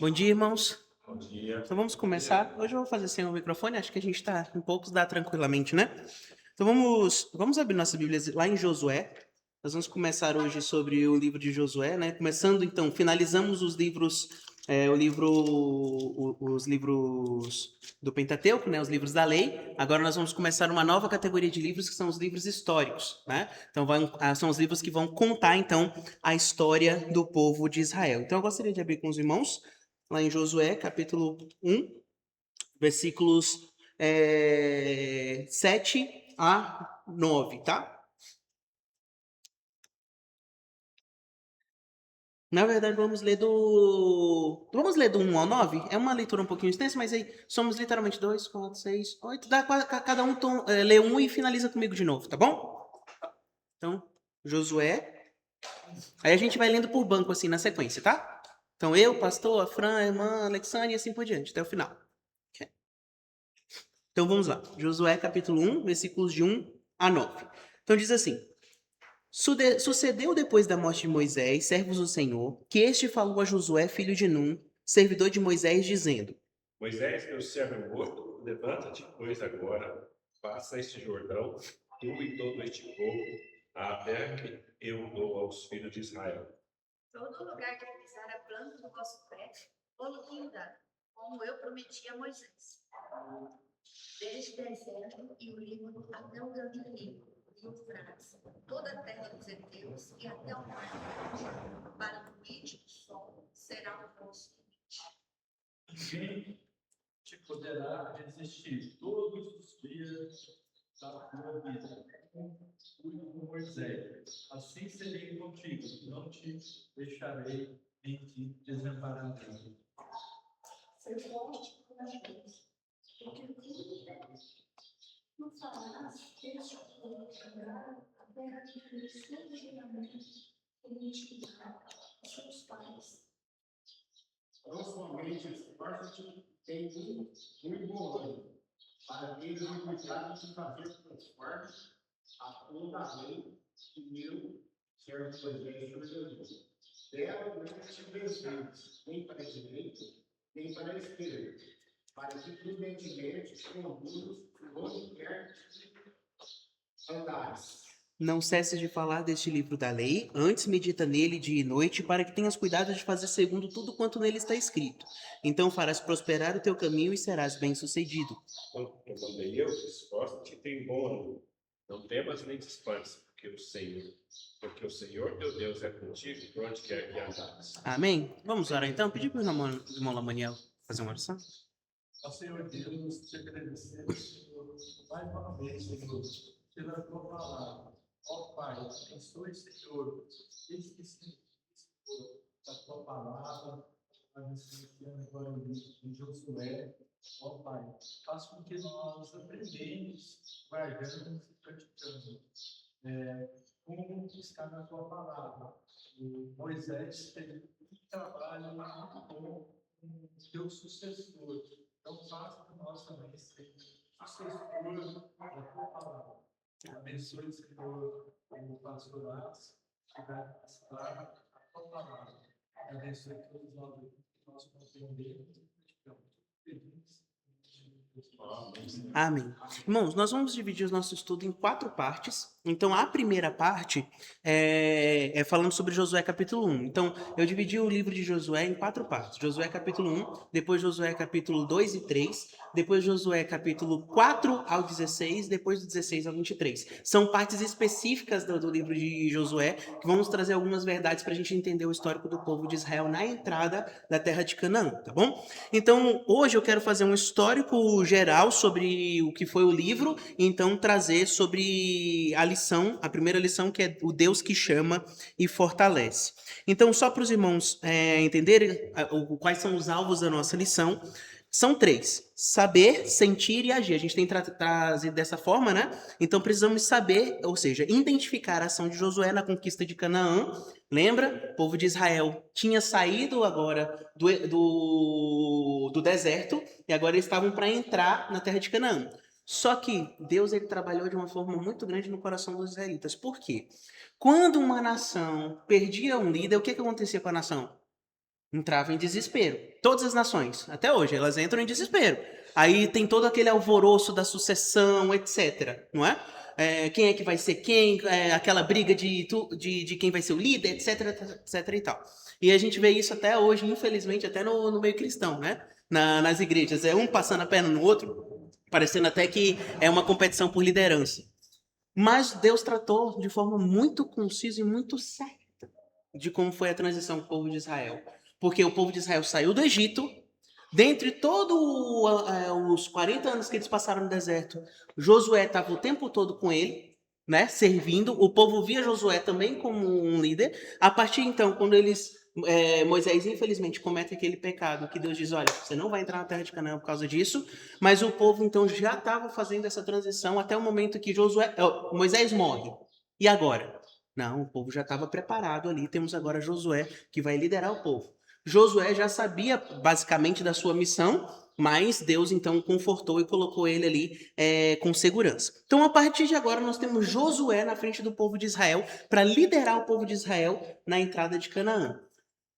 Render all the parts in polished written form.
Bom dia, irmãos. Bom dia. Então vamos começar. Hoje eu vou fazer sem o microfone, acho que a gente está em poucos, dá tranquilamente, né? Então vamos abrir nossa Bíblia lá em Josué. Nós vamos começar hoje sobre o livro de Josué, né? Começando então, finalizamos os livros, os livros do Pentateuco, né? Os livros da lei. Agora nós vamos começar uma nova categoria de livros que são os livros históricos, né? Então são os livros que vão contar então a história do povo de Israel. Então eu gostaria de abrir com os irmãos lá em Josué, capítulo 1, versículos 7 a 9, tá? Na verdade, Vamos ler do 1 ao 9? É uma leitura um pouquinho extensa, mas aí somos literalmente 2, 4, 6, 8. Cada um lê um e finaliza comigo de novo, tá bom? Então, Josué. Aí a gente vai lendo por banco, assim, na sequência, tá? Então, eu, pastor, a Fran, a irmã, a Alexandre e assim por diante, até o final. Ok? Então, vamos lá. Josué, capítulo 1, versículos de 1 a 9. Então, diz assim: Sucedeu depois da morte de Moisés, servos do Senhor, que este falou a Josué, filho de Num, servidor de Moisés, dizendo: Moisés, meu servo é morto, levanta-te, pois agora, passa este Jordão, tu e todo este povo, à terra que eu dou aos filhos de Israel. Todo lugar que pisar a planta do vosso pé, vou-lo tenho dado, como eu prometi a Moisés. Desde o deserto e o Líbano até o grande rio, e o Eufrates, toda a terra dos heteus e até o mar, para o limite do sol será o vosso limite. Ninguém te poderá resistir todos os dias da tua vida. Fui com Moisés, assim serei contigo, não te deixarei nem te desampararei. Ser forte com Deus, porque não farás este povo quebrar a terra que fez soberanamente identificar os seus pais. Não somente esforça-te em muito bom ânimo, para que eles não cuidaram de fazer conforme a toda a lei que meu servo Moisés ordenou. Dela não te desvies, nem para a direita, nem para a esquerda, para que prudentemente conduzas por onde quer que andares. Não cesses de falar deste livro da lei, antes medita nele dia e noite, para que tenhas cuidado de fazer segundo tudo quanto nele está escrito. Então farás prosperar o teu caminho e serás bem-sucedido. Quando eu mandei eu, esforça-te e tem bom ânimo. Não temas nem te espantes, porque o Senhor teu Deus é contigo por onde quer que andares. Amém? Vamos orar então? Pedir para o irmão Lamaniel fazer uma oração. Ó Senhor Deus, te agradecemos, Senhor, mais uma vez, Senhor, pela tua palavra. Ó Pai, abençoe, Senhor, esse Senhor, da tua palavra, abençoe agora o livro de Josué. Ó Pai, faz com que nós aprendemos, guardamos e praticamos. Como está na tua palavra. O Moisés teve um trabalho muito bom com o teu sucessor. Então, faça que nós também sejamos sucessor da tua palavra. Abençoe, Senhor, o pastor Lázaro, que vai passar a tua palavra. Abençoe todos nós que nós compreendemos e praticamos. Feliz. Amém. Irmãos, nós vamos dividir o nosso estudo em 4 partes. Então, a primeira parte é falando sobre Josué capítulo 1. Então, eu dividi o livro de Josué em 4 partes. Josué capítulo 1, depois Josué capítulo 2 e 3, depois Josué capítulo 4 ao 16, depois do 16 ao 23. São partes específicas do livro de Josué que vão nos trazer algumas verdades para a gente entender o histórico do povo de Israel na entrada da terra de Canaã, tá bom? Então, hoje eu quero fazer um histórico geral sobre o que foi o livro, e então trazer sobre a primeira lição, que é o Deus que chama e fortalece. Então, só para os irmãos entenderem quais são os alvos da nossa lição, são 3: saber, sentir e agir. A gente tem trazido dessa forma, né? Então precisamos saber, ou seja, identificar a ação de Josué na conquista de Canaã. Lembra? O povo de Israel tinha saído agora do deserto e agora eles estavam para entrar na terra de Canaã. Só que Deus ele trabalhou de uma forma muito grande no coração dos israelitas. Por quê? Quando uma nação perdia um líder, o que acontecia com a nação? Entrava em desespero. Todas as nações, até hoje, elas entram em desespero. Aí tem todo aquele alvoroço da sucessão, etc. Não é? Quem é que vai ser quem? Aquela briga de quem vai ser o líder, etc, etc e tal. E a gente vê isso até hoje, infelizmente, até no meio cristão, né? Nas igrejas. É um passando a perna no outro, parecendo até que é uma competição por liderança. Mas Deus tratou de forma muito concisa e muito certa de como foi a transição do povo de Israel. Porque o povo de Israel saiu do Egito, dentre todos os 40 anos que eles passaram no deserto, Josué estava o tempo todo com ele, né, servindo. O povo via Josué também como um líder. A partir então, quando Moisés infelizmente comete aquele pecado que Deus diz, olha, você não vai entrar na terra de Canaã por causa disso, mas o povo então já estava fazendo essa transição até o momento que Moisés morre. E agora? Não, o povo já estava preparado ali. Temos agora Josué que vai liderar o povo. Josué já sabia basicamente da sua missão, mas Deus então confortou e colocou ele ali com segurança. Então, a partir de agora, nós temos Josué na frente do povo de Israel para liderar o povo de Israel na entrada de Canaã.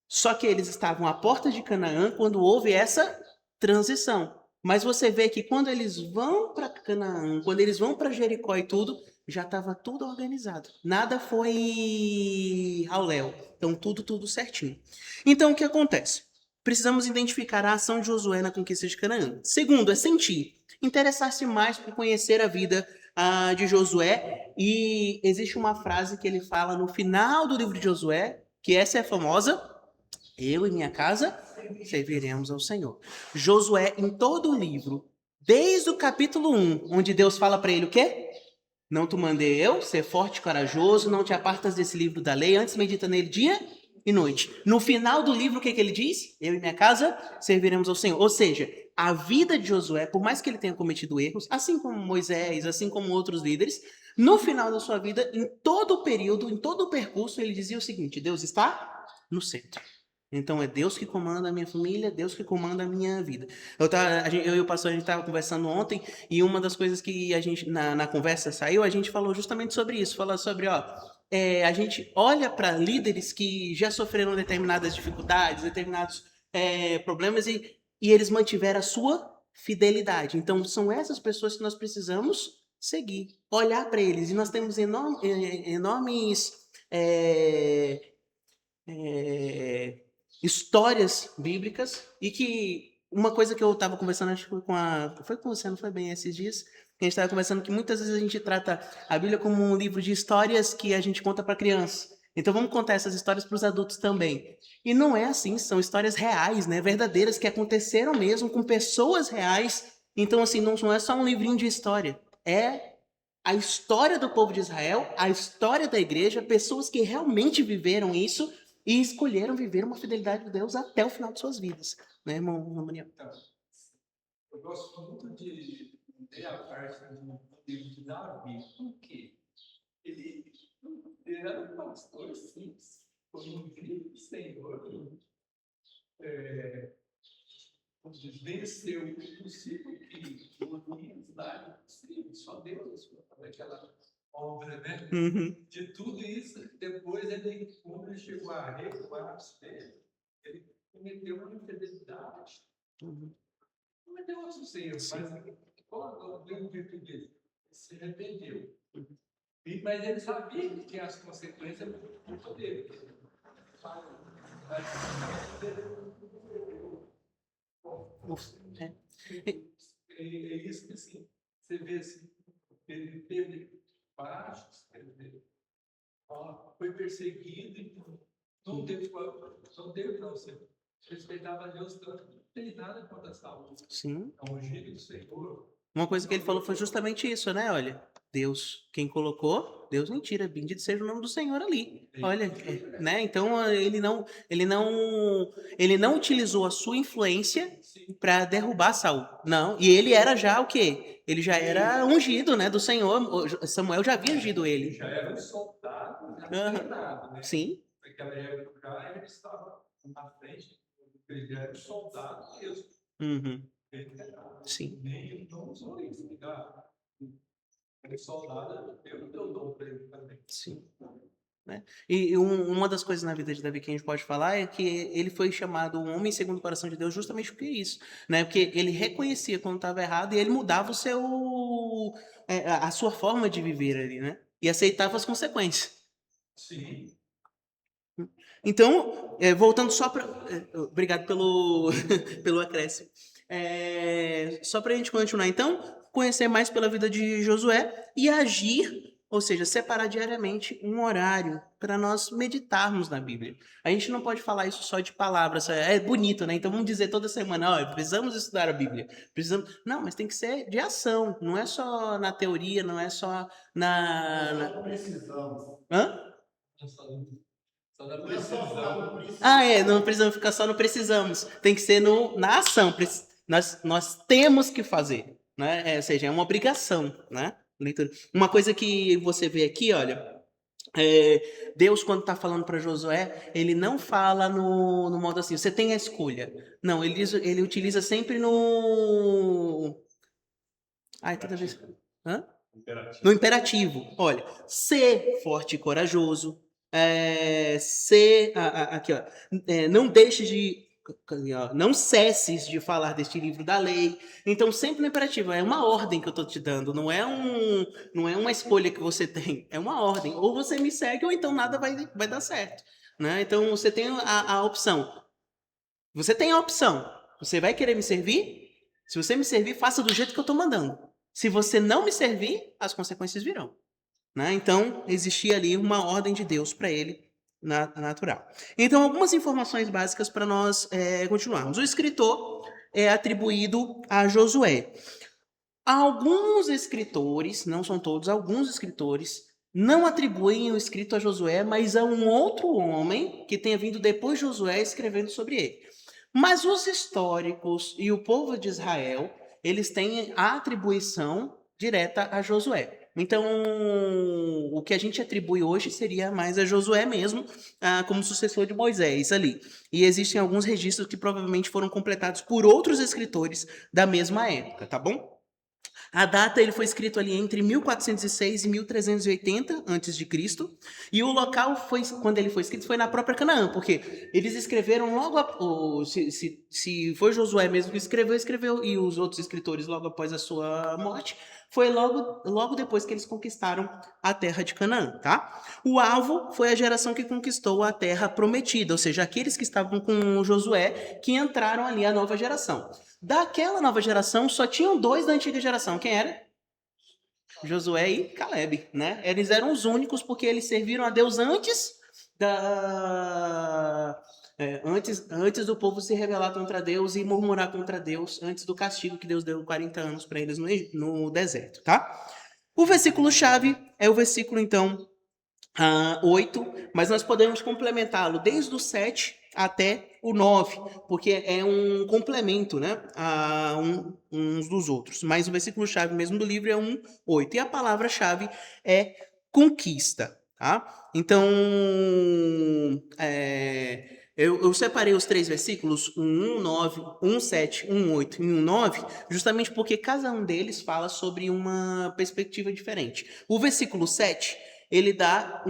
Só que eles estavam à porta de Canaã quando houve essa transição. Mas você vê que quando eles vão para Canaã, quando eles vão para Jericó e tudo, já estava tudo organizado. Nada foi ao léu. Então, tudo certinho. Então, o que acontece? Precisamos identificar a ação de Josué na conquista de Canaã. Segundo, é sentir. Interessar-se mais por conhecer a vida de Josué. E existe uma frase que ele fala no final do livro de Josué, que essa é famosa. Eu e minha casa serviremos ao Senhor. Josué, em todo o livro, desde o capítulo 1, onde Deus fala para ele o quê? Não te mandei eu, ser forte e corajoso, não te apartas desse livro da lei, antes medita nele dia e noite. No final do livro, o que ele diz? Eu e minha casa serviremos ao Senhor. Ou seja, a vida de Josué, por mais que ele tenha cometido erros, assim como Moisés, assim como outros líderes, no final da sua vida, em todo o período, em todo o percurso, ele dizia o seguinte: Deus está no centro. Então é Deus que comanda a minha família, Deus que comanda a minha vida. Eu e o pastor, a gente estava conversando ontem, e uma das coisas que a gente, na conversa saiu, a gente falou justamente sobre isso. Falou sobre, a gente olha para líderes que já sofreram determinadas dificuldades, determinados problemas, e eles mantiveram a sua fidelidade. Então são essas pessoas que nós precisamos seguir, olhar para eles. E nós temos enormes histórias bíblicas e que uma coisa que eu estava conversando, acho que foi com você, não foi bem esses dias, que a gente estava conversando que muitas vezes a gente trata a Bíblia como um livro de histórias que a gente conta para crianças. Então vamos contar essas histórias para os adultos também. E não é assim, são histórias reais, né, verdadeiras que aconteceram mesmo com pessoas reais. Então assim, não é só um livrinho de história, é a história do povo de Israel, a história da igreja, pessoas que realmente viveram isso e escolheram viver uma fidelidade de Deus até o final de suas vidas. Né, irmão Maniel? Então, eu gosto muito de ler a parte do livro de Davi. Por quê? Ele era um pastor simples, foi um filho do Senhor. Venceu o impossível que Golias lá é impossível, só Deus fazer aquela obra, né? Uhum. De tudo isso, depois quando ele chegou a rei, o ápice dele, ele cometeu uma infidelidade. Uhum. Cometeu outros erros, mas qual é o virtude dele? Ele se arrependeu. Mas ele sabia que tinha as consequências do poder. É isso que assim, você vê assim, ele teve baixos, foi perseguido, não teve não, você respeitava Deus tanto, não tem nada contra a saúde. Sim. É um ungido do Senhor. Uma coisa que ele falou foi justamente isso, né? Olha, Deus, quem colocou, Deus não tira. Bendito seja o nome do Senhor ali. Olha, né? Então ele não utilizou a sua influência para derrubar Saul. Não. E ele era já o quê? Ele já era ungido, né? Do Senhor. Samuel já havia ungido ele. Já era um soldado, já treinado, né? Sim. Naquela época ele estava na frente, ele já era um soldado mesmo. Uhum. Sim. Nem não usou isso, ele soldado, eu dou para ele também. Sim. né? E uma das coisas na vida de Davi que a gente pode falar é que ele foi chamado um homem segundo o coração de Deus justamente por isso, né? Porque ele reconhecia quando estava errado e ele mudava a sua forma de viver ali, né? E aceitava as consequências. Sim. Então, voltando só para. Obrigado pelo acréscimo. Só para a gente continuar, então, conhecer mais pela vida de Josué e agir, ou seja, separar diariamente um horário para nós meditarmos na Bíblia. A gente não pode falar isso só de palavras, é bonito, né? Então vamos dizer toda semana, ó, precisamos estudar a Bíblia. Precisamos. Não, mas tem que ser de ação, não é só na teoria, não é só Não precisamos. Hã? Só da Não é só falar, não precisão. precisa. Não precisamos ficar só no precisamos. Tem que ser na ação. Nós temos que fazer, né? Ou seja, é uma obrigação, né? Leitura. Uma coisa que você vê aqui, olha, Deus quando está falando para Josué, ele não fala no modo assim, você tem a escolha. Não, ele utiliza sempre no... Ai, toda vez... Hã? Imperativo. No imperativo. Olha, ser forte e corajoso. Aqui, ó. Não deixe de. Não cesses de falar deste livro da lei. Então, sempre no imperativo. É uma ordem que eu estou te dando. Não é uma escolha que você tem. É uma ordem. Ou você me segue, ou então nada vai dar certo. Né? Então, você tem a opção. Você tem a opção. Você vai querer me servir? Se você me servir, faça do jeito que eu estou mandando. Se você não me servir, as consequências virão. Né? Então, existia ali uma ordem de Deus para ele natural. Então, algumas informações básicas para nós continuarmos. O escritor é atribuído a Josué. Alguns escritores, não são todos, alguns escritores não atribuem o escrito a Josué, mas a um outro homem que tenha vindo depois de Josué escrevendo sobre ele. Mas os históricos e o povo de Israel, eles têm a atribuição direta a Josué. Então, o que a gente atribui hoje seria mais a Josué mesmo, como sucessor de Moisés ali. E existem alguns registros que provavelmente foram completados por outros escritores da mesma época, tá bom? A data ele foi escrito ali entre 1406 e 1380 a.C. E o local quando ele foi escrito foi na própria Canaã, porque eles escreveram logo se foi Josué mesmo que escreveu e os outros escritores logo após a sua morte, foi logo depois que eles conquistaram a terra de Canaã, tá? O alvo foi a geração que conquistou a terra prometida, ou seja, aqueles que estavam com Josué que entraram ali a nova geração. Daquela nova geração, só tinham 2 da antiga geração. Quem era? Josué e Caleb, né? Eles eram os únicos porque eles serviram a Deus antes do povo se rebelar contra Deus e murmurar contra Deus, antes do castigo que Deus deu 40 anos para eles no deserto, tá? O versículo-chave é o versículo, então, 8, mas nós podemos complementá-lo desde o 7 até o 9, porque é um complemento, né, a uns dos outros. Mas o versículo-chave mesmo do livro é 8. E a palavra-chave é conquista, tá? Então, eu separei os 3 versículos, 9, 7, 8 e 9, justamente porque cada um deles fala sobre uma perspectiva diferente. O versículo 7, ele dá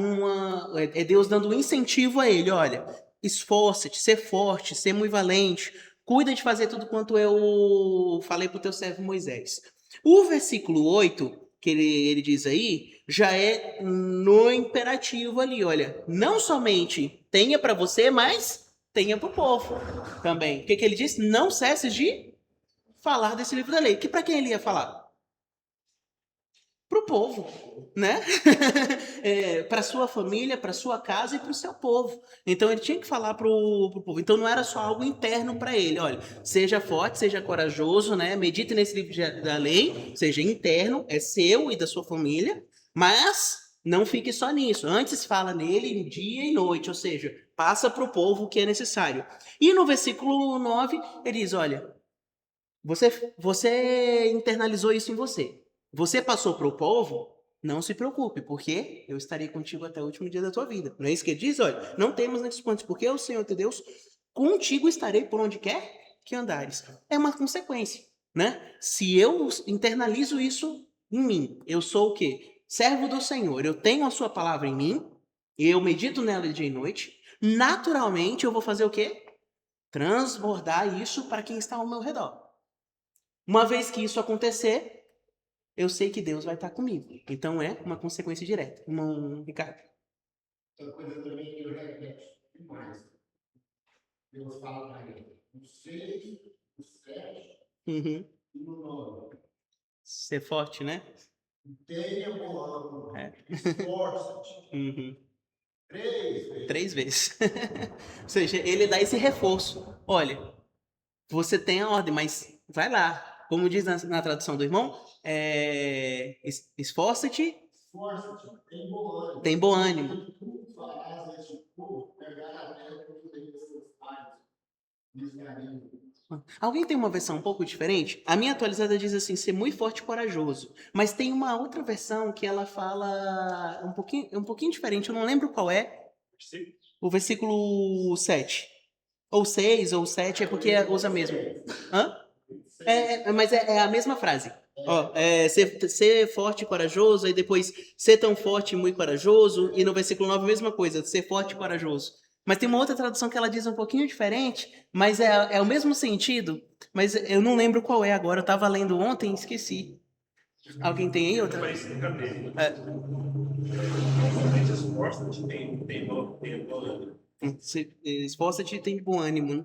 Deus dando um incentivo a ele, olha, esforça-te, ser forte, ser muito valente, cuida de fazer tudo quanto eu falei para o teu servo Moisés. O versículo 8, que ele diz aí, já é no imperativo ali, olha, não somente tenha para você, mas tenha para o povo também. O que ele diz? Não cesses de falar desse livro da lei. Que para quem ele ia falar? Para o povo, né? Para sua família, para sua casa e para o seu povo. Então ele tinha que falar para o povo. Então não era só algo interno para ele. Olha, seja forte, seja corajoso, né? Medite nesse livro da lei, seja interno, é seu e da sua família, mas não fique só nisso. Antes fala nele dia e noite, ou seja, passa para o povo o que é necessário. E no versículo 9, ele diz, olha, você internalizou isso em você. Você passou para o povo, não se preocupe, porque eu estarei contigo até o último dia da tua vida. Não é isso que ele diz? Olha, não temas nesses pontos, porque eu, Senhor teu Deus, contigo estarei por onde quer que andares. É uma consequência, né? Se eu internalizo isso em mim, eu sou o quê? Servo do Senhor, eu tenho a sua palavra em mim, e eu medito nela dia e noite, naturalmente eu vou fazer o quê? Transbordar isso para quem está ao meu redor. Uma vez que isso acontecer, eu sei que Deus vai estar comigo. Então é uma consequência direta. Irmão Ricardo. Outra coisa também que eu repito demais. Deus fala para ele, no 6, no 7 Uhum. e no 9. Ser forte, né? Tenha bom ânimo, É. esforça-te. Uhum. 3 vezes. 3 vezes. Ou seja, ele dá esse reforço. Olha, você tem a ordem, mas vai lá. Como diz na tradução do irmão, esforça-te, Esforça-te, tem bom ânimo. tem bom ânimo. Tu farás este povo pegar a terra que eu dei a seus pais. Nesse caminho. Alguém tem uma versão um pouco diferente? A minha atualizada diz assim, ser muito forte e corajoso. Mas tem uma outra versão que ela fala um pouquinho diferente, eu não lembro qual é. Versículo. O versículo 7. Ou 6, ou 7, é porque usa mesmo. Hã? Mas é a mesma frase. Ó, ser forte e corajoso, aí depois ser tão forte e muito corajoso, e no versículo 9 a mesma coisa, ser forte e corajoso. Mas tem uma outra tradução que ela diz um pouquinho diferente, mas é o mesmo sentido, mas eu não lembro qual é agora, eu estava lendo ontem e esqueci. Alguém tem aí outra? Mas nunca teve. É, Somente esforça-te, tem bom ânimo. esforça-te e tem bom ânimo. Né?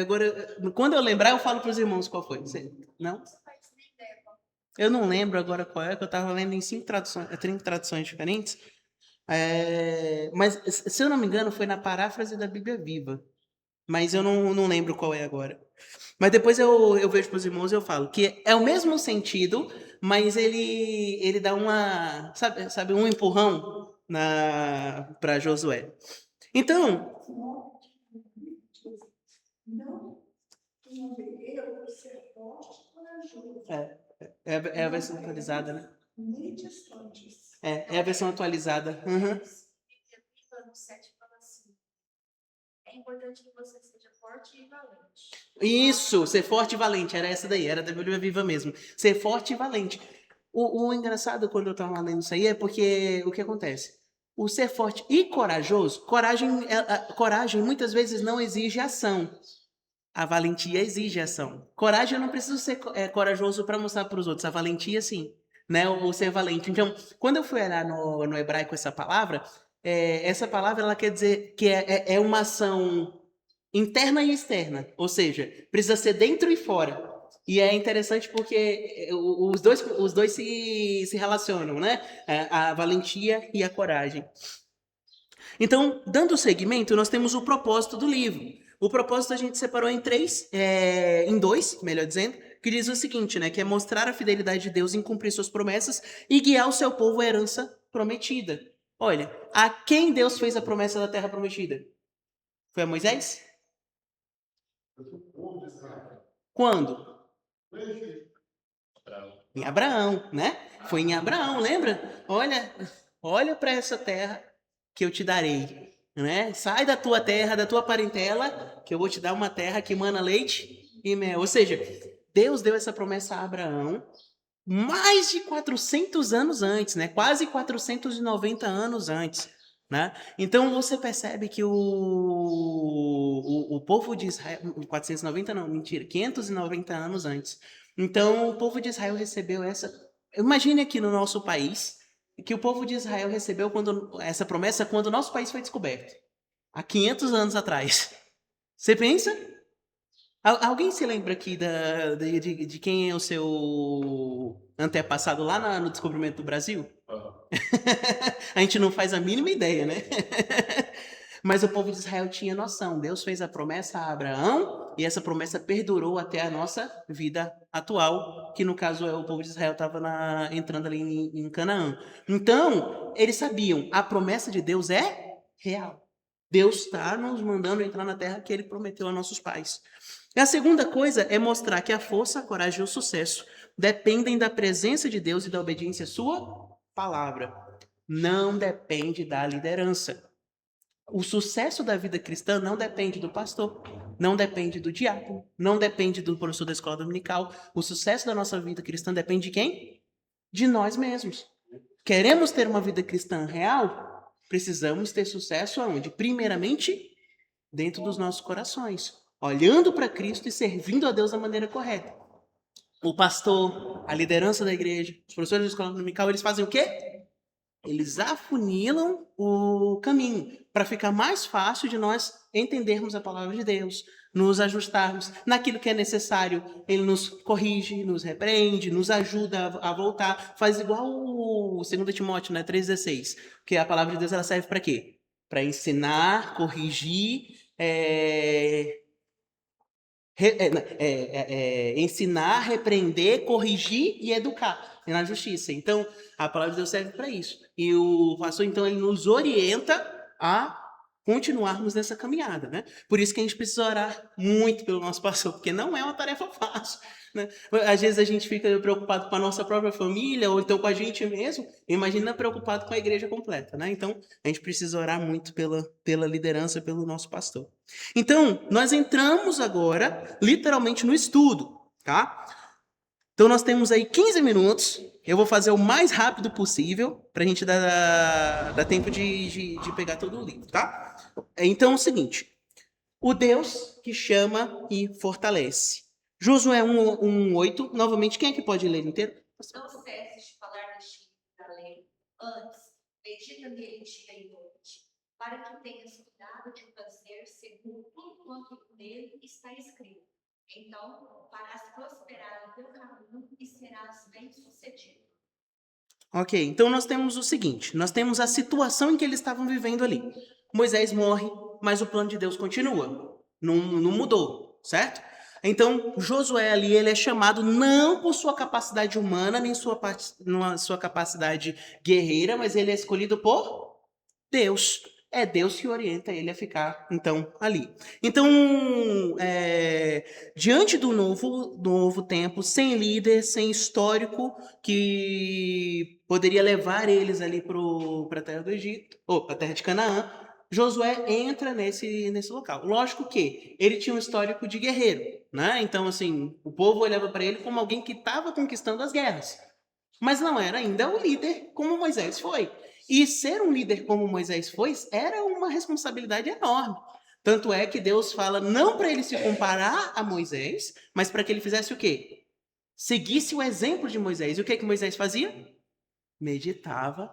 Agora, quando eu lembrar, eu falo para os irmãos qual foi. Não? Eu não lembro agora qual é, que eu estava lendo em 30 traduções diferentes. Mas, se eu não me engano, foi na paráfrase da Bíblia Viva. Mas eu não lembro qual é agora. Mas depois eu vejo para os irmãos e eu falo que é o mesmo sentido, mas ele dá sabe, um empurrão para Josué. Então, é a versão atualizada, né? É a versão atualizada. Uhum. No 7 fala assim: é importante que você seja forte e valente. Isso, ser forte e valente, era essa daí, era da Bíblia Viva mesmo. Ser forte e valente. O engraçado quando eu tava lendo isso aí é porque o que acontece? O ser forte e corajoso, coragem muitas vezes não exige ação. A valentia exige ação. Coragem eu não preciso ser corajoso para mostrar para os outros, a valentia sim, né? Ou ser valente. Então, quando eu fui olhar no hebraico essa palavra ela quer dizer que é uma ação interna e externa, ou seja, precisa ser dentro e fora. E é interessante porque os dois se relacionam, né? A valentia e a coragem. Então, dando seguimento, nós temos o propósito do livro. O propósito a gente separou em dois, melhor dizendo, que diz o seguinte, né? Que é mostrar a fidelidade de Deus em cumprir suas promessas e guiar o seu povo à herança prometida. Olha, a quem Deus fez a promessa da terra prometida? Foi a Moisés? Quando? Em Abraão, né? Foi em Abraão, lembra? Olha para essa terra que eu te darei, né? Sai da tua terra, da tua parentela, que eu vou te dar uma terra que emana leite e mel. Ou seja, Deus deu essa promessa a Abraão mais de 400 anos antes, né? Quase 490 anos antes. Né? Então você percebe que o povo de Israel, 490 não, mentira, 590 anos antes. Então o povo de Israel recebeu essa. Imagine aqui no nosso país que o povo de Israel recebeu essa promessa quando o nosso país foi descoberto, há 500 anos atrás. Você pensa? Alguém se lembra aqui de quem é o seu antepassado lá no descobrimento do Brasil? A gente não faz a mínima ideia, né? Mas o povo de Israel tinha noção. Deus fez a promessa a Abraão e essa promessa perdurou até a nossa vida atual, que no caso o povo de Israel estava entrando ali em Canaã. Então, eles sabiam, a promessa de Deus é real. Deus está nos mandando entrar na terra que ele prometeu a nossos pais. E a segunda coisa é mostrar que a força, a coragem e o sucesso dependem da presença de Deus e da obediência à sua palavra. Não depende da liderança. O sucesso da vida cristã não depende do pastor, não depende do diácono, não depende do professor da escola dominical. O sucesso da nossa vida cristã depende de quem? De nós mesmos. Queremos ter uma vida cristã real? precisamos ter sucesso aonde? Primeiramente, dentro dos nossos corações, olhando para Cristo e servindo a Deus da maneira correta. O pastor, a liderança da igreja, os professores da escola dominical, eles fazem o quê? Eles afunilam o caminho para ficar mais fácil de nós entendermos a palavra de Deus, nos ajustarmos naquilo que é necessário. Ele nos corrige, nos repreende, nos ajuda a voltar. Faz igual o 2 Timóteo, né, 3,16. Que a palavra de Deus ela serve para quê? Para ensinar, corrigir, ensinar, repreender, corrigir e educar na justiça. Então, a palavra de Deus serve para isso. E o pastor, então, ele nos orienta a continuarmos nessa caminhada, né? Por isso que a gente precisa orar muito pelo nosso pastor, porque não é uma tarefa fácil, né? Às vezes a gente fica preocupado com a nossa própria família, ou então com a gente mesmo, imagina preocupado com a igreja completa, né? Então, a gente precisa orar muito pela liderança, pelo nosso pastor. Então, nós entramos agora, literalmente, no estudo, tá? Então, nós temos aí 15 minutos. Eu vou fazer o mais rápido possível para a gente dar tempo de pegar todo o livro, tá? Então, é o seguinte. O Deus que chama e fortalece. Josué 1:8. Novamente, quem é que pode ler inteiro? Não cesses de falar deste livro da lei, antes, medita nele dia e noite, para que tenhas cuidado de fazer segundo tudo quanto nele está escrito. Então, farás prosperar o teu caminho e serás bem-sucedido. Ok, então nós temos o seguinte, nós temos a situação em que eles estavam vivendo ali. Moisés morre, mas o plano de Deus continua, não mudou, certo? Então, Josué ali, ele é chamado não por sua capacidade humana, nem sua capacidade guerreira, mas ele é escolhido por Deus. É Deus que orienta ele a ficar, então, ali. Então, diante do novo tempo, sem líder, sem histórico, que poderia levar eles ali para a terra do Egito, ou para a terra de Canaã, Josué entra nesse local. Lógico que ele tinha um histórico de guerreiro, né? Então, assim, o povo olhava para ele como alguém que estava conquistando as guerras. Mas não era ainda o líder como Moisés foi. E ser um líder como Moisés foi era uma responsabilidade enorme. Tanto é que Deus fala não para ele se comparar a Moisés, mas para que ele fizesse o quê? Seguisse o exemplo de Moisés. E o que Moisés fazia? Meditava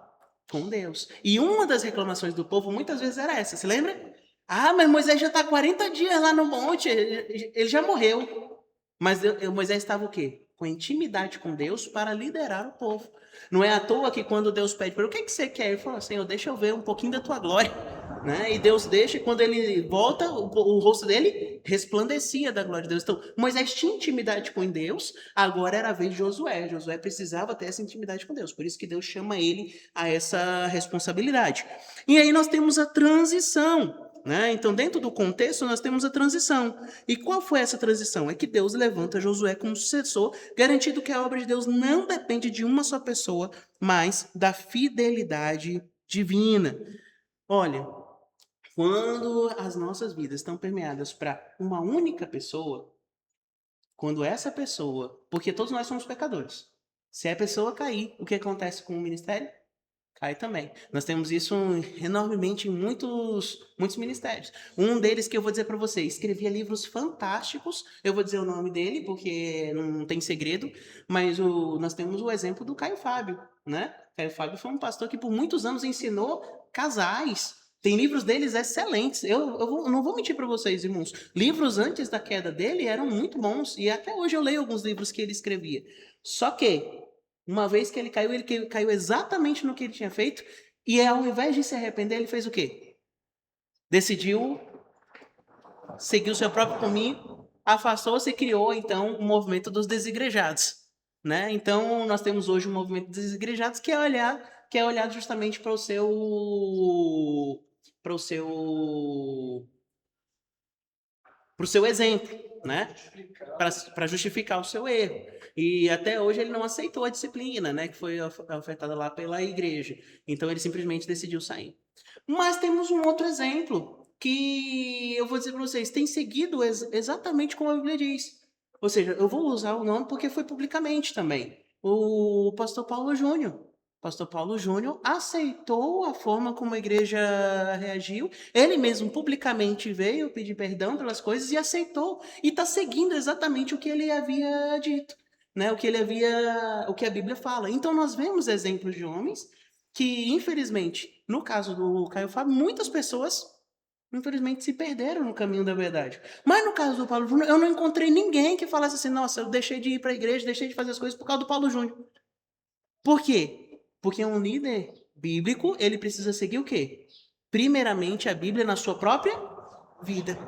com Deus. E uma das reclamações do povo muitas vezes era essa, se lembra? Ah, mas Moisés já está 40 dias lá no monte, ele já morreu. Mas Moisés estava o quê? Com intimidade com Deus para liderar o povo. Não é à toa que quando Deus pede para ele, o que você quer? Ele falou, Senhor, deixa eu ver um pouquinho da tua glória. Né? E Deus deixa, e quando ele volta, o rosto dele resplandecia da glória de Deus. Então, Moisés tinha intimidade com Deus, agora era a vez de Josué. Josué precisava ter essa intimidade com Deus. Por isso que Deus chama ele a essa responsabilidade. E aí nós temos a transição. Né? Então, dentro do contexto, nós temos a transição. E qual foi essa transição? É que Deus levanta Josué como sucessor, garantindo que a obra de Deus não depende de uma só pessoa, mas da fidelidade divina. Olha, quando as nossas vidas estão permeadas para uma única pessoa, quando essa pessoa, porque todos nós somos pecadores, se a pessoa cair, o que acontece com o ministério? Cai também. Nós temos isso enormemente em muitos ministérios. Um deles que eu vou dizer para você, escrevia livros fantásticos. Eu vou dizer o nome dele porque não tem segredo, mas nós temos o exemplo do Caio Fábio, né? Caio Fábio foi um pastor que por muitos anos ensinou casais. Tem livros deles excelentes. Eu não vou mentir para vocês, irmãos. Livros antes da queda dele eram muito bons e até hoje eu leio alguns livros que ele escrevia. Só que uma vez que ele caiu exatamente no que ele tinha feito, e ao invés de se arrepender, ele fez o quê? Decidiu seguir o seu próprio caminho, afastou-se e criou, então, o movimento dos desigrejados. Né? Então, nós temos hoje um movimento dos desigrejados que é olhado justamente para o seu exemplo, né? Para justificar o seu erro. E até hoje ele não aceitou a disciplina, né? Que foi ofertada lá pela igreja. Então ele simplesmente decidiu sair. Mas temos um outro exemplo que eu vou dizer para vocês, tem seguido exatamente como a Bíblia diz. Ou seja, eu vou usar o nome porque foi publicamente também. O pastor Paulo Júnior. pastor Paulo Júnior, aceitou a forma como a igreja reagiu. Ele mesmo publicamente veio pedir perdão pelas coisas e aceitou. E está seguindo exatamente o que ele havia dito, né? O que a Bíblia fala. Então nós vemos exemplos de homens que, infelizmente, no caso do Caio Fábio, muitas pessoas, infelizmente, se perderam no caminho da verdade. Mas no caso do Paulo Júnior, eu não encontrei ninguém que falasse assim, nossa, eu deixei de ir para a igreja, deixei de fazer as coisas por causa do Paulo Júnior. Por quê? Porque um líder bíblico, ele precisa seguir o quê? Primeiramente, a Bíblia na sua própria vida.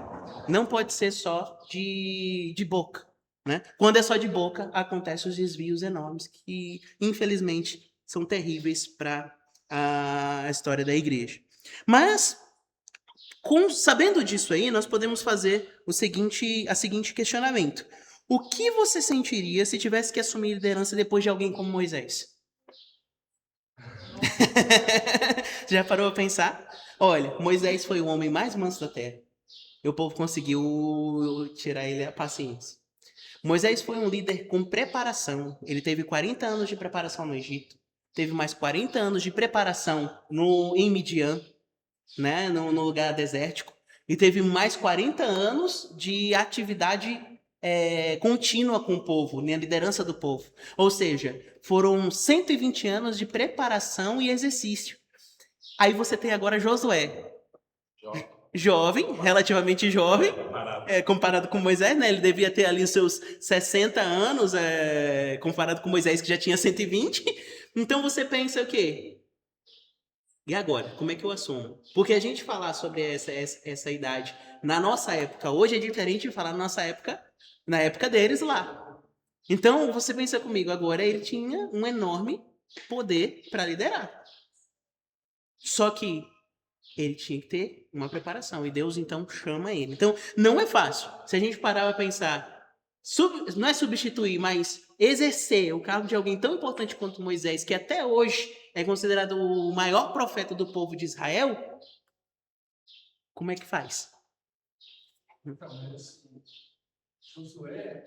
Não pode ser só de boca, né? Quando é só de boca, acontecem os desvios enormes que, infelizmente, são terríveis para a história da igreja. Mas, sabendo disso aí, nós podemos fazer a seguinte questionamento. O que você sentiria se tivesse que assumir liderança depois de alguém como Moisés? Já parou a pensar? Olha, Moisés foi o homem mais manso da terra. E o povo conseguiu tirar ele a paciência. Moisés foi um líder com preparação. Ele teve 40 anos de preparação no Egito. Teve mais 40 anos de preparação em Midian, né, no lugar desértico. E teve mais 40 anos de atividade contínua com o povo, na liderança do povo. Ou seja, foram 120 anos de preparação e exercício. Aí você tem agora Josué. Jovem, relativamente jovem, comparado com Moisés, né? Ele devia ter ali os seus 60 anos, comparado com Moisés, que já tinha 120. Então você pensa o quê? E agora? Como é que eu assumo? Porque a gente falar sobre essa idade na nossa época hoje é diferente de falar na nossa época, na época deles lá. Então, você pensa comigo, agora ele tinha um enorme poder para liderar. Só que ele tinha que ter uma preparação. E Deus, então, chama ele. Então, não é fácil. Se a gente parar para pensar, não é substituir, mas exercer o cargo de alguém tão importante quanto Moisés, que até hoje é considerado o maior profeta do povo de Israel, como é que faz? Então, mas Josué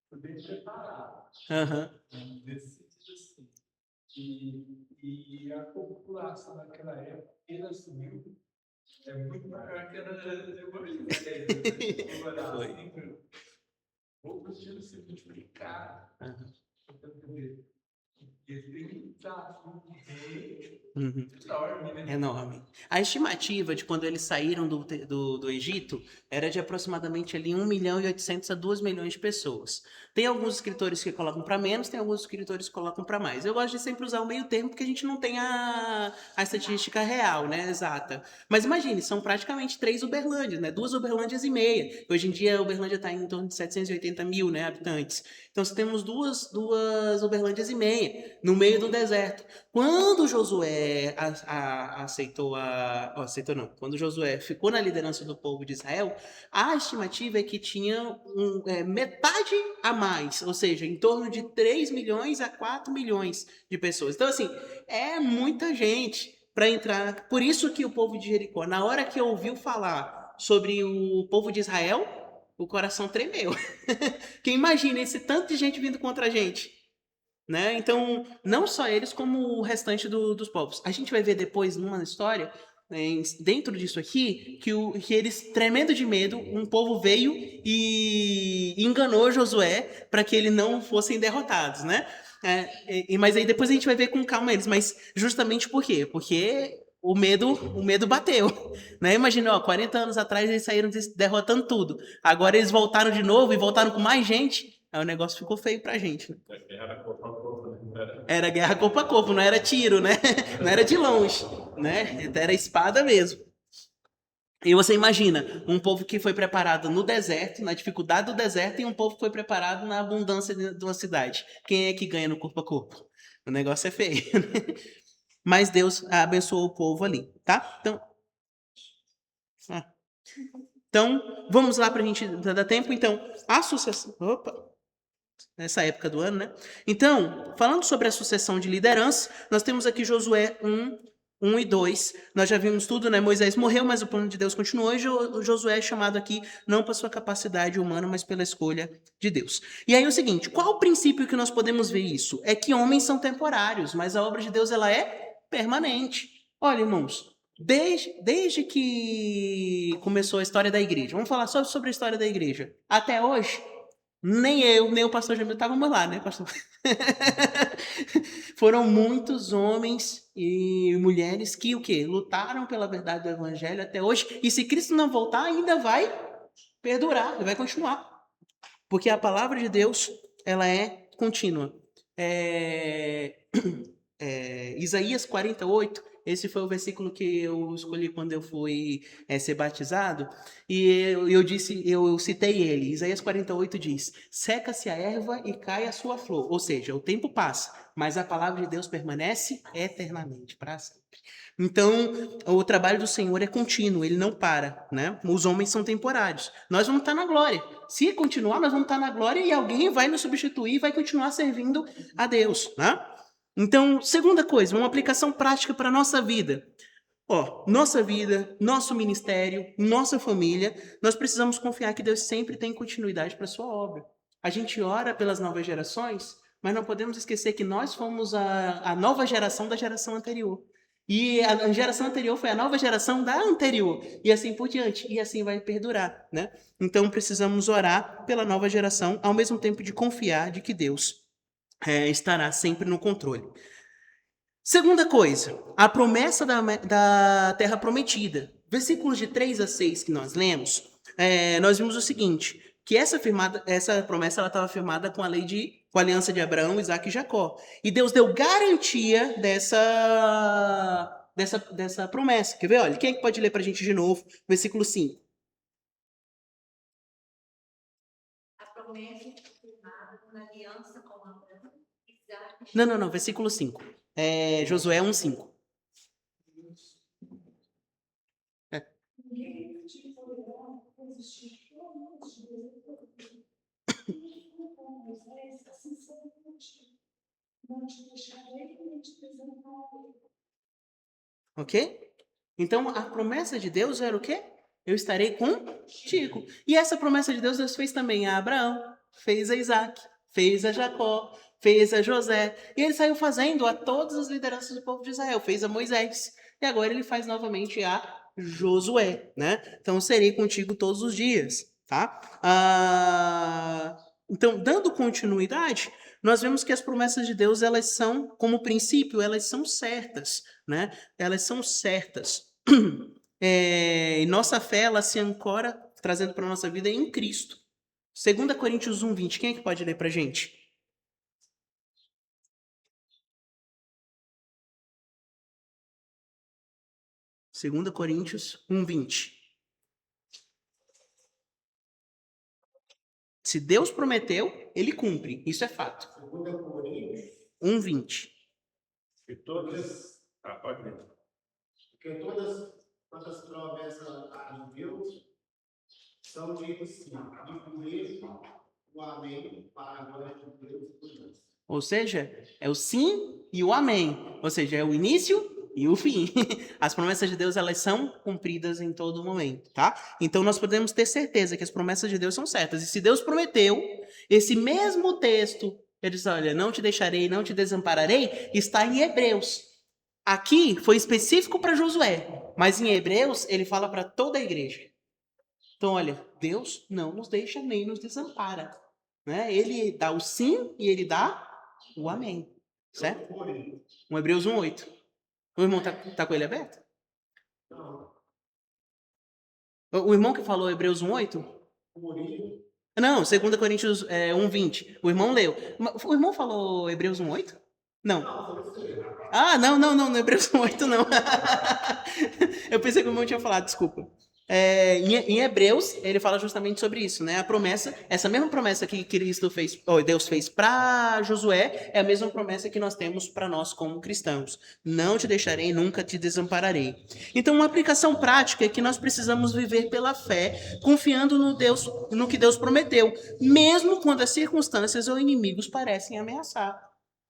foi bem preparado. Nesse sentido assim. E a população naquela época, ele assumiu, é muito maior que era de Moisés. Foi. Outros tinham se multiplicado. Ele tem um desafio enorme, né? Enorme. A estimativa de quando eles saíram do Egito era de aproximadamente ali 1.800.000 a 2 milhões de pessoas. Tem alguns escritores que colocam para menos, tem alguns escritores que colocam para mais. Eu gosto de sempre usar o meio termo porque a gente não tem a estatística real, né, exata. Mas imagine, são praticamente 3 Uberlândias, né, 2 Uberlândias e meia. Hoje em dia a Uberlândia está em torno de 780 mil, né, habitantes. Então temos duas Uberlândias e meia no meio do deserto. Quando Josué quando Josué ficou na liderança do povo de Israel, a estimativa é que tinha metade a mais, ou seja, em torno de 3 milhões a 4 milhões de pessoas. Então, assim, é muita gente para entrar. Por isso que o povo de Jericó, na hora que ouviu falar sobre o povo de Israel, o coração tremeu. Porque imagina esse tanto de gente vindo contra a gente. Né? Então, não só eles, como o restante dos povos. A gente vai ver depois numa história, dentro disso aqui, que eles, tremendo de medo, um povo veio e enganou Josué para que eles não fossem derrotados, né? Mas aí depois a gente vai ver com calma eles. Mas justamente por quê? Porque o medo bateu, né? Imagina, 40 anos atrás eles saíram derrotando tudo. Agora eles voltaram de novo e voltaram com mais gente. Aí o negócio ficou feio pra gente, né? Era corpo a corpo, né? Era guerra corpo a corpo, não era tiro, né? Não era de longe, né? Era espada mesmo. E você imagina, um povo que foi preparado no deserto, na dificuldade do deserto, e um povo que foi preparado na abundância de uma cidade. Quem é que ganha no corpo a corpo? O negócio é feio, né? Mas Deus abençoou o povo ali, tá? Então, vamos lá pra gente dar tempo. Então, a sucessão... Nessa época do ano, né? Então, falando sobre a sucessão de liderança, nós temos aqui Josué 1, 1 e 2, nós já vimos tudo, né? Moisés morreu, mas o plano de Deus continuou, e Josué é chamado aqui não pela sua capacidade humana, mas pela escolha de Deus. E aí é o seguinte, qual o princípio que nós podemos ver isso? É que homens são temporários, mas a obra de Deus ela é permanente. Olha, irmãos, desde que começou a história da igreja, vamos falar só sobre a história da igreja, até hoje, nem eu, nem o pastor Jamil estávamos lá, né, pastor? Foram muitos homens e mulheres que o quê? Lutaram pela verdade do evangelho até hoje. E se Cristo não voltar, ainda vai perdurar, vai continuar. Porque a palavra de Deus, ela é contínua. Isaías 48, esse foi o versículo que eu escolhi quando eu fui ser batizado, e eu citei ele. Isaías 48 diz: seca-se a erva e cai a sua flor, ou seja, o tempo passa, mas a palavra de Deus permanece eternamente, para sempre. Então, o trabalho do Senhor é contínuo, ele não para, né? Os homens são temporários. Nós vamos estar na glória. Se continuar, nós vamos estar na glória e alguém vai nos substituir e vai continuar servindo a Deus, né? Então, segunda coisa, uma aplicação prática para a nossa vida. Nossa vida, nosso ministério, nossa família, nós precisamos confiar que Deus sempre tem continuidade para a sua obra. A gente ora pelas novas gerações, mas não podemos esquecer que nós fomos a nova geração da geração anterior. E a geração anterior foi a nova geração da anterior. E assim por diante. E assim vai perdurar, né? Então, precisamos orar pela nova geração, ao mesmo tempo de confiar de que Deus estará sempre no controle. Segunda coisa, a promessa da terra prometida. Versículos de 3 a 6 que nós lemos, nós vimos o seguinte, que essa promessa estava firmada com a aliança de Abraão, Isaac e Jacó. E Deus deu garantia dessa promessa. Quer ver? Olha, quem é que pode ler para a gente de novo? Versículo 5. A promessa firmada com a aliança com Abraão, Isaac e Não, versículo 5. Josué 1:5. Ok? Então, a promessa de Deus era o quê? Eu estarei contigo. E essa promessa de Deus fez também a Abraão, fez a Isaac, fez a Jacó, fez a José. E ele saiu fazendo a todas as lideranças do povo de Israel. Fez a Moisés. E agora ele faz novamente a Josué, né? Então, serei contigo todos os dias, tá? Então, dando continuidade, nós vemos que as promessas de Deus, elas são, como princípio, elas são certas, né? Elas são certas. E nossa fé, ela se ancora, trazendo para a nossa vida, em Cristo. 2 Coríntios 1:20. Quem é que pode ler para a gente? 2 Coríntios 1:20. Se Deus prometeu, ele cumpre. Isso é fato. 2 Coríntios, 1:20. E todas. Pode ler. porque todas as promessas de Deus são de sim, e por isso o amém para a glória de Deus e por nós. Ou seja, é o sim e o amém. Ou seja, é o início e o fim. As promessas de Deus, elas são cumpridas em todo momento, tá? Então, nós podemos ter certeza que as promessas de Deus são certas. E se Deus prometeu, esse mesmo texto, ele diz, olha, não te deixarei, não te desampararei, está em Hebreus. Aqui foi específico para Josué, mas em Hebreus ele fala para toda a igreja. Então, olha, Deus não nos deixa nem nos desampara, né? Ele dá o sim e ele dá o amém, certo? Um Hebreus 1:8. O irmão tá com ele aberto? O irmão que falou Hebreus 1:8? Não, 2 Coríntios 1:20. O irmão leu. O irmão falou Hebreus 1:8? Não. Não, Hebreus 1:8 não. Eu pensei que o irmão tinha falado, desculpa. Em Hebreus, ele fala justamente sobre isso, né? A promessa, essa mesma promessa que Deus fez para Josué, é a mesma promessa que nós temos para nós como cristãos. Não te deixarei, nunca te desampararei. Então, uma aplicação prática é que nós precisamos viver pela fé, confiando no que Deus prometeu, mesmo quando as circunstâncias ou inimigos parecem ameaçar.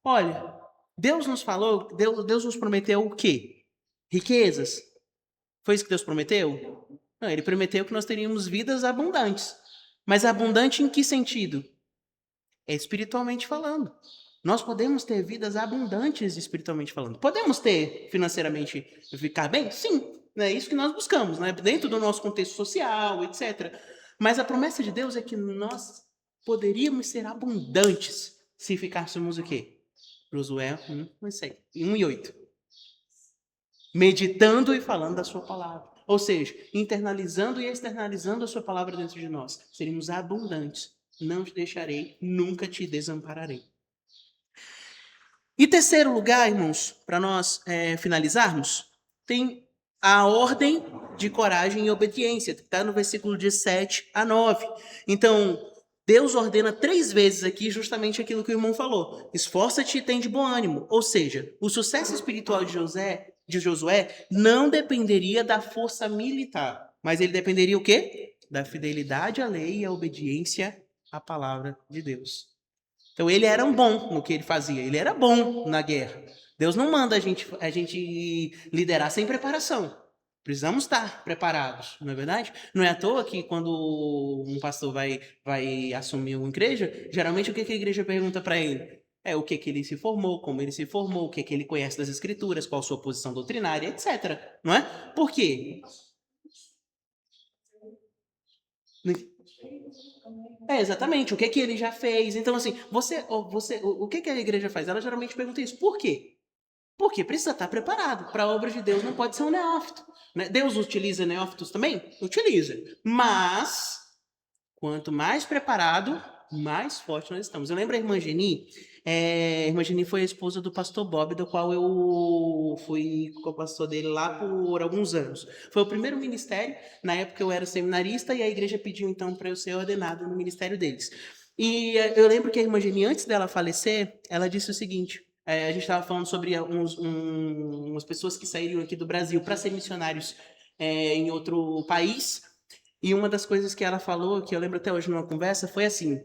Olha, Deus nos falou, Deus nos prometeu o quê? Riquezas. Foi isso que Deus prometeu? Não, ele prometeu que nós teríamos vidas abundantes. Mas abundante em que sentido? É espiritualmente falando. Nós podemos ter vidas abundantes espiritualmente falando. Podemos ter financeiramente ficar bem? Sim. É isso que nós buscamos, né? Dentro do nosso contexto social, etc. Mas a promessa de Deus é que nós poderíamos ser abundantes se ficássemos o quê? Josué 1 e 8. Meditando e falando da sua palavra. Ou seja, internalizando e externalizando a sua palavra dentro de nós. Seríamos abundantes. Não te deixarei, nunca te desampararei. E terceiro lugar, irmãos, para nós finalizarmos, tem a ordem de coragem e obediência, que está no versículo de 7 a 9. Então, Deus ordena 3 vezes aqui justamente aquilo que o irmão falou. Esforça-te e tem de bom ânimo. Ou seja, o sucesso espiritual de Josué não dependeria da força militar, mas ele dependeria o quê? Da fidelidade à lei e à obediência à palavra de Deus. Então ele era um bom no que ele fazia, ele era bom na guerra. Deus não manda a gente liderar sem preparação. Precisamos estar preparados, não é verdade? Não é à toa que quando um pastor vai assumir uma igreja, geralmente o que a igreja pergunta para ele? É o que ele se formou, como ele se formou, o que ele conhece das escrituras, qual a sua posição doutrinária, etc. Não é? Por quê? Exatamente, o que ele já fez. Então, assim, o que a igreja faz? Ela geralmente pergunta isso. Por quê? Porque precisa estar preparado. Para a obra de Deus não pode ser um neófito. Né? Deus utiliza neófitos também? Utiliza. Mas, quanto mais preparado, mais forte nós estamos. Eu lembro a irmã Geni. A irmã Geni foi a esposa do pastor Bob, do qual eu fui co-pastor dele lá por alguns anos. Foi o primeiro ministério. Na época eu era seminarista e a igreja pediu então para eu ser ordenado no ministério deles. E eu lembro que a irmã Geni, antes dela falecer, ela disse o seguinte. A gente estava falando sobre umas pessoas que saíram aqui do Brasil para ser missionários em outro país. E uma das coisas que ela falou, que eu lembro até hoje numa conversa, foi assim: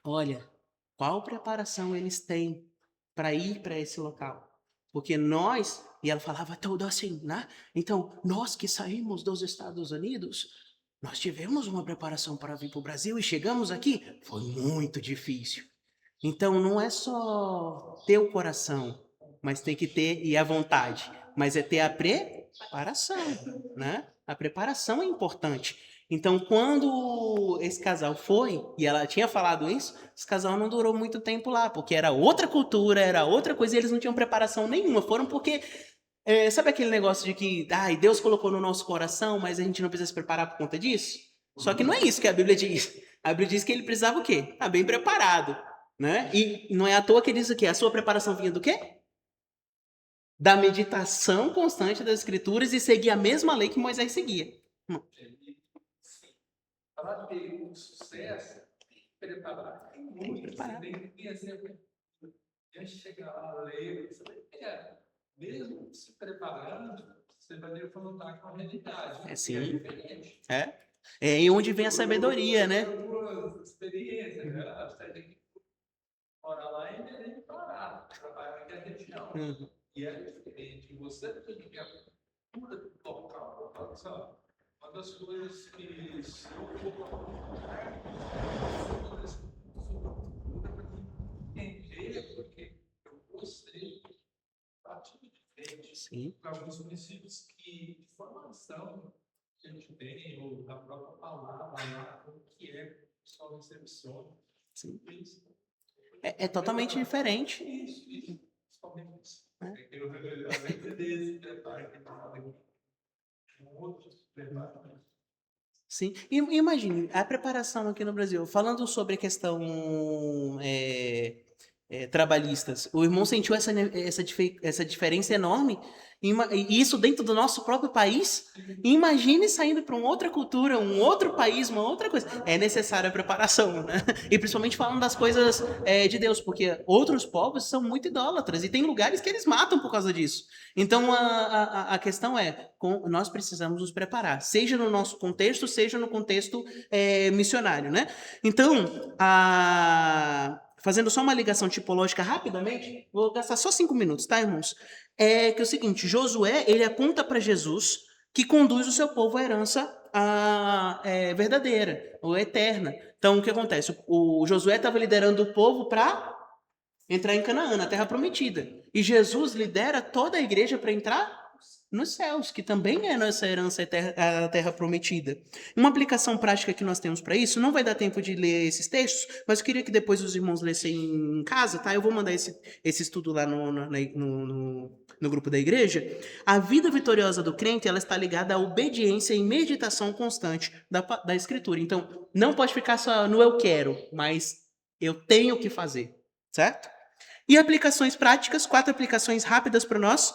olha, qual preparação eles têm para ir para esse local? Porque nós, e ela falava tudo assim, né? Então, nós que saímos dos Estados Unidos, nós tivemos uma preparação para vir para o Brasil e chegamos aqui, foi muito difícil. Então, não é só ter o coração, mas tem que ter e a vontade, mas é ter a preparação, né? A preparação é importante. Então, quando esse casal foi, e ela tinha falado isso, esse casal não durou muito tempo lá, porque era outra cultura, era outra coisa, e eles não tinham preparação nenhuma. Foram porque, sabe aquele negócio de que Deus colocou no nosso coração, mas a gente não precisa se preparar por conta disso? Só que não é isso que a Bíblia diz. A Bíblia diz que ele precisava o quê? Estar bem preparado. Né? E não é à toa que ele diz o quê? A sua preparação vinha do quê? Da meditação constante das escrituras e seguir a mesma lei que Moisés seguia. Para ter um sucesso, tem que preparar. Tem muito. Preparar. Tem que exemplo. Antes de chegar lá, ler, você vai ter. Mesmo se preparando, você vai ter que lutar com a realidade. Sim. É diferente. É em onde vem a sabedoria, né? Experiência, né? Você tem que morar lá e tem que parar, trabalhar naquela região. E é diferente. Você tem que cultura do local. Uma das coisas que se eu entender, porque eu gostei, bastante diferente. Sim. Para alguns municípios que de formação que a gente tem, ou da própria palavra lá, o que é que o pessoal recepciona. Sim. É totalmente diferente. Isso. Principalmente isso. Eu além desse preparo que fala aqui, outros preparos. Sim. E imagine, a preparação aqui no Brasil, falando sobre a questão trabalhistas, o irmão sentiu essa diferença enorme, e isso dentro do nosso próprio país. Imagine saindo para uma outra cultura, um outro país, uma outra coisa. É necessária a preparação, né? E principalmente falando das coisas de Deus, porque outros povos são muito idólatras e tem lugares que eles matam por causa disso. Então a questão é, nós precisamos nos preparar, seja no nosso contexto, seja no contexto missionário, né? Então, fazendo só uma ligação tipológica rapidamente, vou gastar só 5 minutos, tá, irmãos? é que é o seguinte, Josué, ele aponta para Jesus, que conduz o seu povo à herança verdadeira, ou eterna. Então, o que acontece? O Josué estava liderando o povo para entrar em Canaã, na Terra Prometida. E Jesus lidera toda a igreja para entrar nos céus, que também é nossa herança eterna, a Terra Prometida. Uma aplicação prática que nós temos para isso, não vai dar tempo de ler esses textos, mas eu queria que depois os irmãos lessem em casa, tá? Eu vou mandar esse estudo lá no grupo da igreja. A vida vitoriosa do crente, ela está ligada à obediência e meditação constante da Escritura. Então, não pode ficar só no eu quero, mas eu tenho que fazer, certo? E aplicações práticas, 4 aplicações rápidas para nós.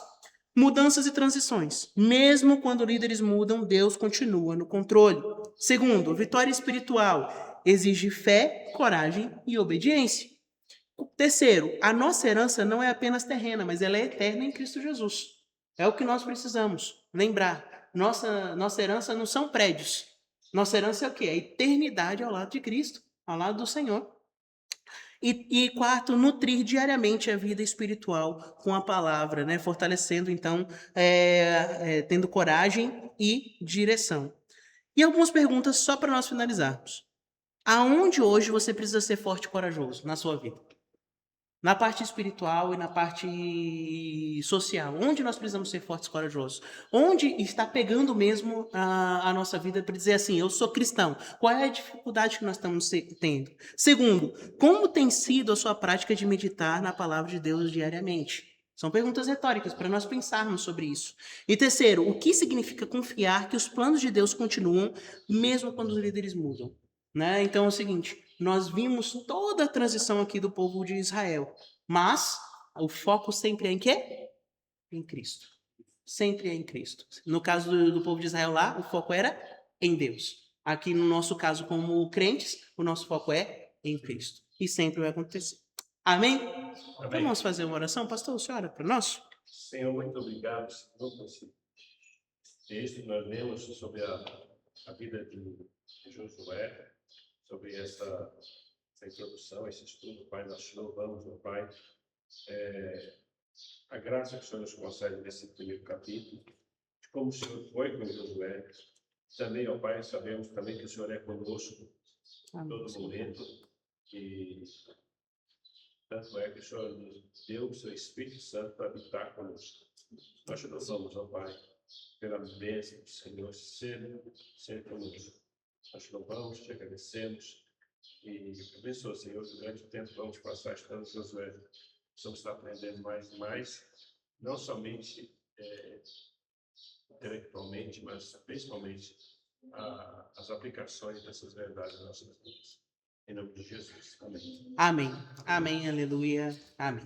Mudanças e transições. Mesmo quando líderes mudam, Deus continua no controle. Segundo, vitória espiritual. Exige fé, coragem e obediência. Terceiro, a nossa herança não é apenas terrena, mas ela é eterna em Cristo Jesus. É o que nós precisamos lembrar. Nossa herança não são prédios. Nossa herança é o quê? É a eternidade ao lado de Cristo, ao lado do Senhor. E quarto, nutrir diariamente a vida espiritual com a palavra, né? Fortalecendo, então, tendo coragem e direção. E algumas perguntas só para nós finalizarmos. Aonde hoje você precisa ser forte e corajoso na sua vida? Na parte espiritual e na parte social. Onde nós precisamos ser fortes e corajosos? Onde está pegando mesmo a nossa vida para dizer assim, eu sou cristão? Qual é a dificuldade que nós estamos tendo? Segundo, como tem sido a sua prática de meditar na palavra de Deus diariamente? São perguntas retóricas para nós pensarmos sobre isso. E terceiro, o que significa confiar que os planos de Deus continuam mesmo quando os líderes mudam? Né? Então é o seguinte, nós vimos toda a transição aqui do povo de Israel, mas o foco sempre é em quê? Em Cristo. Sempre é em Cristo. No caso do povo de Israel lá, o foco era em Deus. Aqui no nosso caso, como crentes, o nosso foco é em Cristo. E sempre vai acontecer. Amém? Amém. Vamos fazer uma oração? Pastor, senhora, para nós? Senhor, muito obrigado, Senhor, por esse texto que nós lemos sobre a vida de Josué, sobre essa introdução, esse estudo, Pai. Nós te louvamos, meu Pai, a graça que o Senhor nos concede nesse primeiro capítulo, de como o Senhor foi com Josué. Também, ó Pai, sabemos também que o Senhor é conosco em todo momento, e tanto é que o Senhor nos deu o seu Espírito Santo para habitar conosco. Nós te louvamos, ó Pai, pela bênção do Senhor ser conosco. Nós te louvamos, te agradecemos e abençoa, Senhor, durante o tempo que vamos passar estando Josué. Precisamos estar aprendendo mais e mais, não somente intelectualmente, mas principalmente as aplicações dessas verdades nas nossas vidas. Em nome de Jesus. Amém. Amém. Amém, aleluia. Amém.